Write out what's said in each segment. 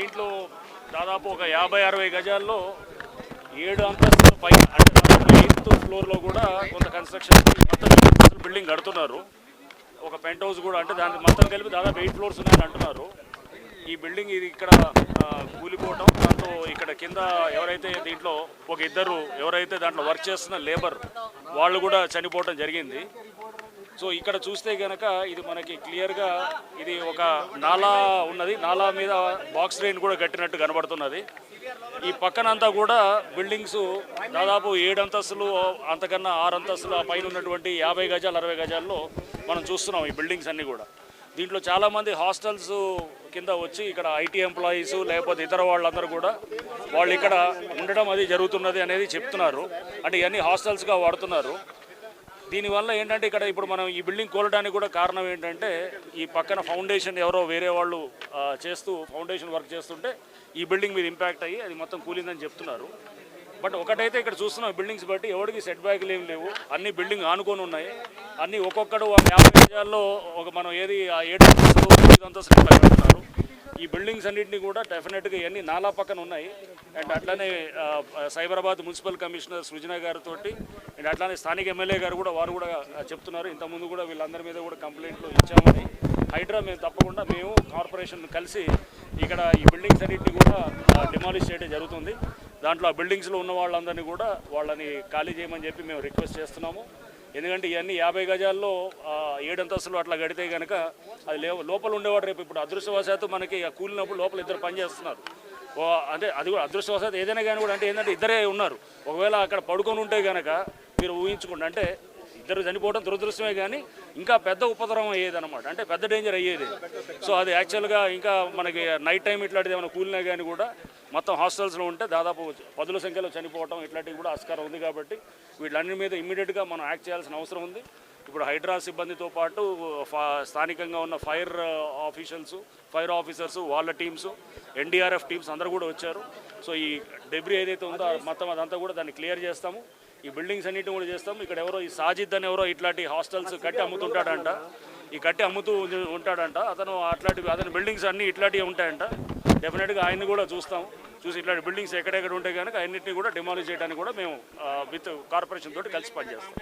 దీంట్లో దాదాపు ఒక 50-60 గజాల్లో 7 అంతస్తుల పై అంటే 8th ఫ్లోర్లో కూడా కొంత కన్స్ట్రక్షన్ మొత్తం బిల్డింగ్ కడుతున్నారు. ఒక పెంట్ హౌస్ కూడా అంటే దాని మొత్తం కలిపి దాదాపు 8 ఫ్లోర్స్ ఉన్నాయని అంటున్నారు. ఈ బిల్డింగ్ ఇది ఇక్కడ కూలిపోవడం, దాంతో ఇక్కడ కింద ఎవరైతే దీంట్లో ఒక ఇద్దరు ఎవరైతే దాంట్లో వర్క్ చేస్తున్న లేబర్ వాళ్ళు కూడా చనిపోవడం జరిగింది. సో ఇక్కడ చూస్తే కనుక ఇది మనకి క్లియర్గా ఇది ఒక నాలా ఉన్నది, నాలా మీద బాక్స్ డ్రైన్ కూడా కట్టినట్టు కనబడుతున్నది. ఈ పక్కనంతా కూడా బిల్డింగ్స్ దాదాపు 7 అంతస్తులు అంతకన్నా 6 అంతస్తుల పైన ఉన్నటువంటి 50 గజాలు 60 గజాల్లో మనం చూస్తున్నాం ఈ బిల్డింగ్స్ అన్నీ కూడా. దీంట్లో చాలామంది హాస్టల్స్ కింద వచ్చి ఇక్కడ ఐటీ ఎంప్లాయీస్ లేకపోతే ఇతర వాళ్ళందరూ కూడా వాళ్ళు ఇక్కడ ఉండడం అది జరుగుతున్నది అనేది చెప్తున్నారు. అంటే ఇవన్నీ హాస్టల్స్గా వాడుతున్నారు. దీనివల్ల ఏంటంటే ఇక్కడ ఇప్పుడు మనం ఈ బిల్డింగ్ కూలడానికి కూడా కారణం ఏంటంటే ఈ పక్కన ఫౌండేషన్ ఎవరో వేరే వాళ్ళు చేస్తూ ఫౌండేషన్ వర్క్ చేస్తుంటే ఈ బిల్డింగ్ మీద ఇంపాక్ట్ అయ్యి అది మొత్తం కూలిందని చెప్తున్నారు. బట్ ఒకటైతే ఇక్కడ చూస్తున్నాం బిల్డింగ్స్ బట్టి ఎవరికి సెట్ బ్యాక్లు ఏం లేవు, అన్ని బిల్డింగ్ ఆనుకొని ఉన్నాయి. అన్నీ ఒక్కొక్కడు 50 గజాల్లో ఒక మనం ఏది 7 అంతస్తులు 5 అంతస్తులు పెడుతున్నారు. ఈ బిల్డింగ్స్ అన్నింటినీ కూడా డెఫినెట్గా ఇవన్నీ నాలా పక్కన ఉన్నాయి. అండ్ అట్లానే సైబరాబాద్ మున్సిపల్ కమిషనర్ సృజన గారితో అండ్ అట్లానే స్థానిక ఎమ్మెల్యే గారు కూడా వారు కూడా చెప్తున్నారు ఇంతకుముందు కూడా వీళ్ళందరి మీద కూడా కంప్లైంట్లు ఇచ్చామని. హైడ్రా మేము తప్పకుండా మేము కార్పొరేషన్ కలిసి ఇక్కడ ఈ బిల్డింగ్స్ అన్నింటినీ కూడా డిమాలిష్ చేయడం జరుగుతుంది. దాంట్లో ఆ బిల్డింగ్స్లో ఉన్న వాళ్ళందరినీ కూడా వాళ్ళని ఖాళీ చేయమని చెప్పి మేము రిక్వెస్ట్ చేస్తున్నాము. ఎందుకంటే ఇవన్నీ 50 గజాల్లో 7 అంతస్తులు అట్లా గడితే కనుక అది లోపల ఉండేవాడు రేపు ఇప్పుడు అదృష్టవశాత్తు మనకి కూలినప్పుడు లోపల ఇద్దరు పని చేస్తున్నారు. అంటే అది కూడా అదృష్టవశాత్తు ఏదైనా కానీ కూడా అంటే ఏంటంటే ఇద్దరే ఉన్నారు. ఒకవేళ అక్కడ పడుకొని ఉంటే కనుక మీరు ఊహించుకోండి, అంటే ఇద్దరు చనిపోవడం దురదృష్టమే కానీ ఇంకా పెద్ద ఉపద్రవం అయ్యేది అనమాట, అంటే పెద్ద డేంజర్ అయ్యేది. సో అది యాక్చువల్గా ఇంకా మనకి నైట్ టైం ఇట్లాంటిది ఏమైనా కూలినా కానీ కూడా మొత్తం హాస్టల్స్లో ఉంటే దాదాపు 10ల సంఖ్యలో చనిపోవడం ఇట్లాంటివి కూడా ఆస్కారం ఉంది. కాబట్టి వీళ్ళన్ని మీద ఇమ్మీడియట్గా మనం యాక్ట్ చేయాల్సిన అవసరం ఉంది. ఇప్పుడు హైడ్రా సిబ్బందితో పాటు స్థానికంగా ఉన్న ఫైర్ ఆఫీసర్స్ వాళ్ళ టీమ్స్, ఎన్డీఆర్ఎఫ్ టీమ్స్ అందరూ కూడా వచ్చారు. సో ఈ డెబ్రీ ఏదైతే ఉందో మొత్తం అదంతా కూడా దాన్ని క్లియర్ చేస్తాము. ఈ బిల్డింగ్స్ అన్నింటిని కూడా చేస్తాము. ఇక్కడ ఎవరో ఈ సాజిద్ అని ఎవరో ఇట్లాంటి హాస్టల్స్ కట్టి అమ్ముతుంటాడంట, ఈ కట్టి అమ్ముతూ ఉంటాడంట అతని బిల్డింగ్స్ అన్నీ ఇట్లాంటివి ఉంటాయంట. డెఫినెట్గా ఆయన్ని కూడా చూసి ఇట్లాంటి బిల్డింగ్స్ ఎక్కడెక్కడ ఉంటే కనుక అన్నింటినీ కూడా డిమాలిష్ చేయడానికి కూడా మేము విత్ కార్పొరేషన్ తోటి కలిసి పనిచేస్తాం.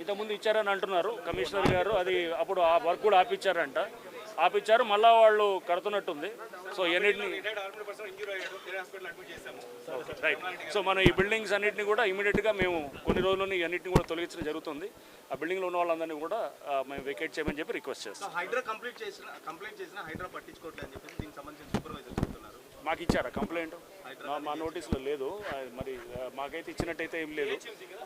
ఇంతకుముందు ఇచ్చారని అంటున్నారు కమిషనర్ గారు, అది అప్పుడు ఆ వర్క్ కూడా ఆపిచ్చారు మళ్ళీ వాళ్ళు కడుతున్నట్టుంది. సో ఎన్నిటిని రైట్. సో మనం ఈ బిల్డింగ్స్ అన్నింటినీ కూడా ఇమీడియట్గా మేము కొన్ని రోజుల్లోనే అన్నింటినీ కూడా తొలగించడం జరుగుతుంది. ఆ బిల్డింగ్లో ఉన్న వాళ్ళందరినీ కూడా మేము వెకేట్ చేయమని చెప్పి రిక్వెస్ట్ చేస్తాం. మాకు ఇచ్చారా కంప్లైంట్? మా నోటీసులో లేదు, మరి మాకైతే ఇచ్చినట్టయితే ఏం లేదు.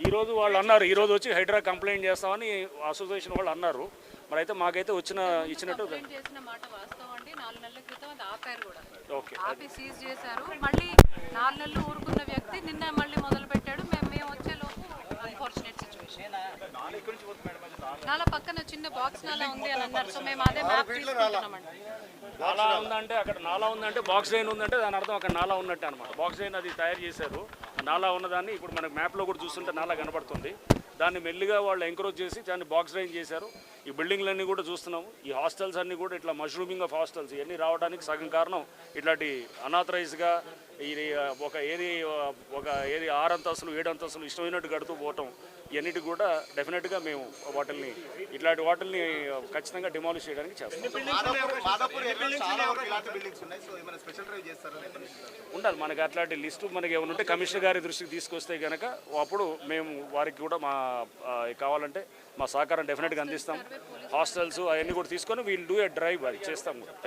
ఈరోజు వాళ్ళు అన్నారు, ఈరోజు వచ్చి హైడ్రా కంప్లైంట్ చేస్తామని అసోసియేషన్ వాళ్ళు అన్నారు. మరి అయితే మాకైతే ఇచ్చినట్టు ఓకే. సీజ్ చేశారు. మళ్ళీ 4 నెలలు ఊరుకున్న వ్యక్తి నిన్న మళ్ళీ మొదలు పెట్టాడు. మేము వచ్చేలోపు అన్ఫార్చునేట్ సిచ్యువేషన్. నాలా పక్కన చిన్న బాక్స్ నాలా ఉంది అని అన్నారు. సో మేము అదే మ్యాప్ తీసుకుంటున్నామండి. నాలా ఉందంటే అక్కడ నాలా ఉందంటే బాక్స్ డ్రైన్ ఉందంటే దాని అర్థం అక్కడ నాలా ఉన్నట్టే అనమాట. బాక్స్ డ్రైన్ అది తయారు చేశారు. నాలా ఉన్నదాన్ని ఇప్పుడు మనకు మ్యాప్లో కూడా చూస్తుంటే నాలా కనబడుతుంది. దాన్ని మెల్లిగా వాళ్ళు ఎంకరేజ్ చేసి దాన్ని బాక్స్ డ్రైన్ చేశారు. ఈ బిల్డింగ్లన్నీ కూడా చూస్తున్నాము. ఈ హాస్టల్స్ అన్నీ కూడా ఇట్లా మష్రూమింగ్ ఆఫ్ హాస్టల్స్ ఇవన్నీ రావడానికి సగం కారణం ఇట్లాంటి అనాథరైజ్గా ఇది ఒక ఏది 6 అంతస్తులు 7 అంతస్తులు ఇష్టమైనట్టు కడుతూ పోవటం ఇవన్నిటి కూడా డెఫినెట్గా మేము ఇట్లాంటి వాటిల్ని ఖచ్చితంగా డిమాలిష్ చేయడానికి చేస్తాం. ఉండాలి మనకి అట్లాంటి లిస్టు మనకి ఏమైనా ఉంటే కమిషనర్ గారి దృష్టికి తీసుకొస్తే కనుక అప్పుడు మేము వారికి కూడా కావాలంటే మా సహకారం డెఫినెట్గా అందిస్తాం. హాస్టల్స్ అవన్నీ కూడా తీసుకొని వీల్ డూ ఎ డ్రైవ్ అది చేస్తాం.